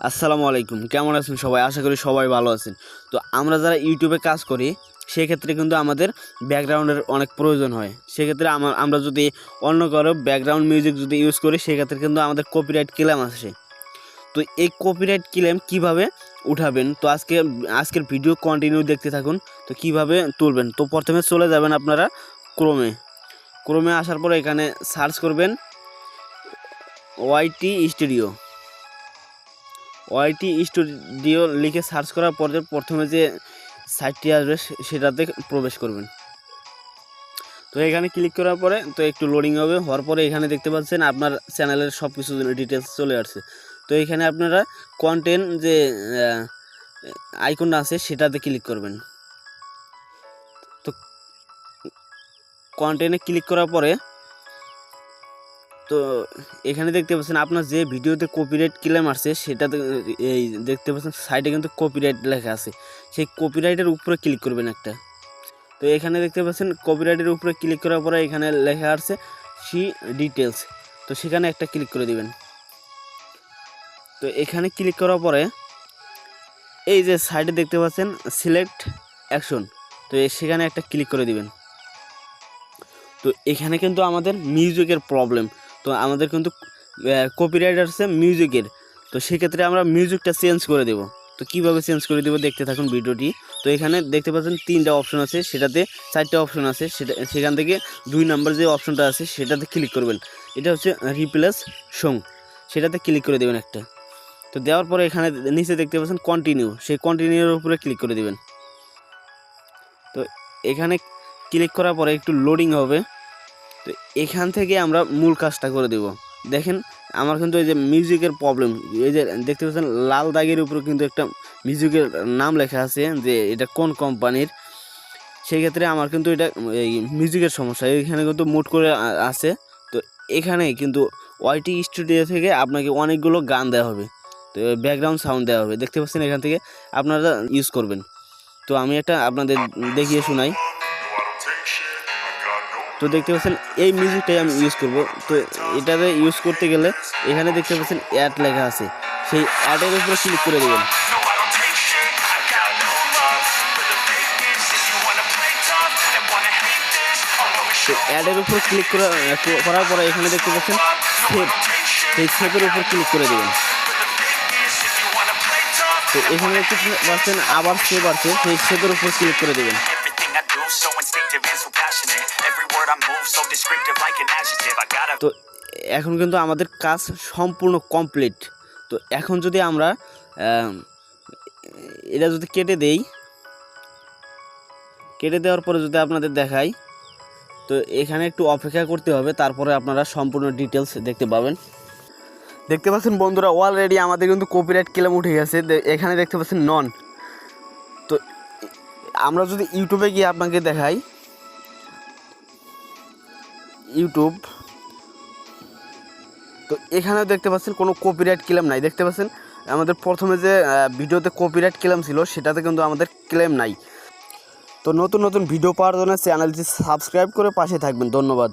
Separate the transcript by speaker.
Speaker 1: আসসালামু আলাইকুম, কেমন আছেন সবাই? আশা করি সবাই ভালো আছেন। তো আমরা যারা ইউটিউবে কাজ করি সেক্ষেত্রে কিন্তু আমাদের ব্যাকগ্রাউন্ডের অনেক প্রয়োজন হয়। সেক্ষেত্রে আমরা যদি অন্য কারো ব্যাকগ্রাউন্ড মিউজিক যদি ইউজ করি সেক্ষেত্রে কিন্তু আমাদের কপিরাইট ক্লেম আসে। তো এই কপিরাইট ক্লেম কীভাবে উঠাবেন, তো আজকের ভিডিও কন্টিনিউ দেখতে থাকুন। তো কিভাবে তুলবেন, তো প্রথমে চলে যাবেন আপনারা ক্রোমে আসার পরে এখানে সার্চ করবেন ওয়াইটি স্টুডিও লিখে সার্চ করার পরে প্রথমে যে সাইটটি আসবে সেটাতে প্রবেশ করবেন। তো এখানে ক্লিক করার পরে তো একটু লোডিং হওয়ার পরে এখানে দেখতে পাচ্ছেন আপনার চ্যানেলের সব কিছু ডিটেলস চলে আসছে। তো এখানে আপনারা কন্টেন্ট যে আইকনটা আছে সেটাতে ক্লিক করবেন। তো কন্টেন্টে ক্লিক করার পরে তো এখানে দেখতে পাচ্ছেন আপনার যে ভিডিওতে কপিরাইট ক্লেম আসছে সেটাতে এই দেখতে পাচ্ছেন সাইডে কিন্তু কপিরাইট লেখা আছে, সেই কপিরাইটের উপরে ক্লিক করবেন একটা। তো এখানে দেখতে পাচ্ছেন কপিরাইটের উপরে ক্লিক করার পরে এখানে লেখা আছে সি ডিটেলস, তো সেখানে একটা ক্লিক করে দিবেন। তো এখানে ক্লিক করার পরে এই যে সাইডে দেখতে পাচ্ছেন সিলেক্ট অ্যাকশন, তো সেখানে একটা ক্লিক করে দিবেন। তো এখানে কিন্তু আমাদের মিউজিকের প্রবলেম, তো আমাদের কিন্তু কপিরাইট আসছে মিউজিকের, তো সেক্ষেত্রে আমরা মিউজিকটা চেঞ্জ করে দেব। তো কীভাবে চেঞ্জ করে দেবো দেখতে থাকুন ভিডিওটি। তো এখানে দেখতে পাচ্ছেন 3টা অপশন আছে, সেটাতে 4টা অপশন আছে, সেখান থেকে 2 নাম্বার যে অপশনটা আছে সেটাতে ক্লিক করবেন। এটা হচ্ছে রিপ্লেস সং, সেটাতে ক্লিক করে দেবেন একটা। তো দেওয়ার পরে এখানে নিচে দেখতে পাচ্ছেন কন্টিনিউ, সেই কন্টিনিউর উপরে ক্লিক করে দেবেন। তো এখানে ক্লিক করার পরে একটু লোডিং হবে। তো এখান থেকে আমরা মূল কাজটা করে দেব। দেখেন আমার কিন্তু এই যে মিউজিকের প্রবলেম, এই যে দেখতে পাচ্ছেন লাল দাগের উপরে কিন্তু একটা মিউজিকের নাম লেখা আছে যে এটা কোন কোম্পানির। সেই ক্ষেত্রে আমার কিন্তু এটা এই মিউজিকের সমস্যা, এখানে কিন্তু মুড করে আছে। তো এখানে কিন্তু ওয়াইটি স্টুডিও থেকে আপনাকে অনেকগুলো গান দেওয়া হবে, তো ব্যাকগ্রাউন্ড সাউন্ড দেওয়া হবে, দেখতে পাচ্ছেন এখান থেকে আপনারা ইউজ করবেন। তো আমি একটা আপনাদের দেখিয়ে শোনাই। তো দেখতে পাচ্ছেন এই মিউজিকটাই আমি ইউজ করব। তো এটাতে ইউজ করতে গেলে এখানে দেখতে পাচ্ছেন অ্যাড লেখা আছে, সেই অ্যাডের উপরে ক্লিক করে দেবেন। তো অ্যাডের উপর ক্লিক করার পরে এখানে দেখতে পাচ্ছেন সেভ, সেই সেভের উপর ক্লিক করে দেবেন। তো এখানে দেখতে পাচ্ছেন আবার সেভ আছে, সেই সেভের উপর ক্লিক করে দেবেন। তো এখন কিন্তু আমাদের কাজ সম্পূর্ণ কমপ্লিট। তো এখন যদি আমরা এটা যদি কেটে দেওয়ার পরে যদি আপনাদের দেখাই, তো এখানে একটু অপেক্ষা করতে হবে, তারপরে আপনারা সম্পূর্ণ ডিটেলস দেখতে পাবেন। দেখতে পাচ্ছেন বন্ধুরা অলরেডি আমাদের কিন্তু কপিরাইট ক্লেম উঠে গেছে, এখানে দেখতে পাচ্ছেন নন। তো আমরা যদি ইউটিউবে গিয়ে আপনাকে দেখাই, ইউটিউব, তো এখানেও দেখতে পাচ্ছেন কোনো কপিরাইট ক্লেম নাই। দেখতে পাচ্ছেন আমাদের প্রথমে যে ভিডিওতে কপিরাইট ক্লেম ছিল সেটাতে কিন্তু আমাদের ক্লেম নাই। তো নতুন ভিডিও পাওয়ার জন্য চ্যানেলটি সাবস্ক্রাইব করে পাশে থাকবেন। ধন্যবাদ।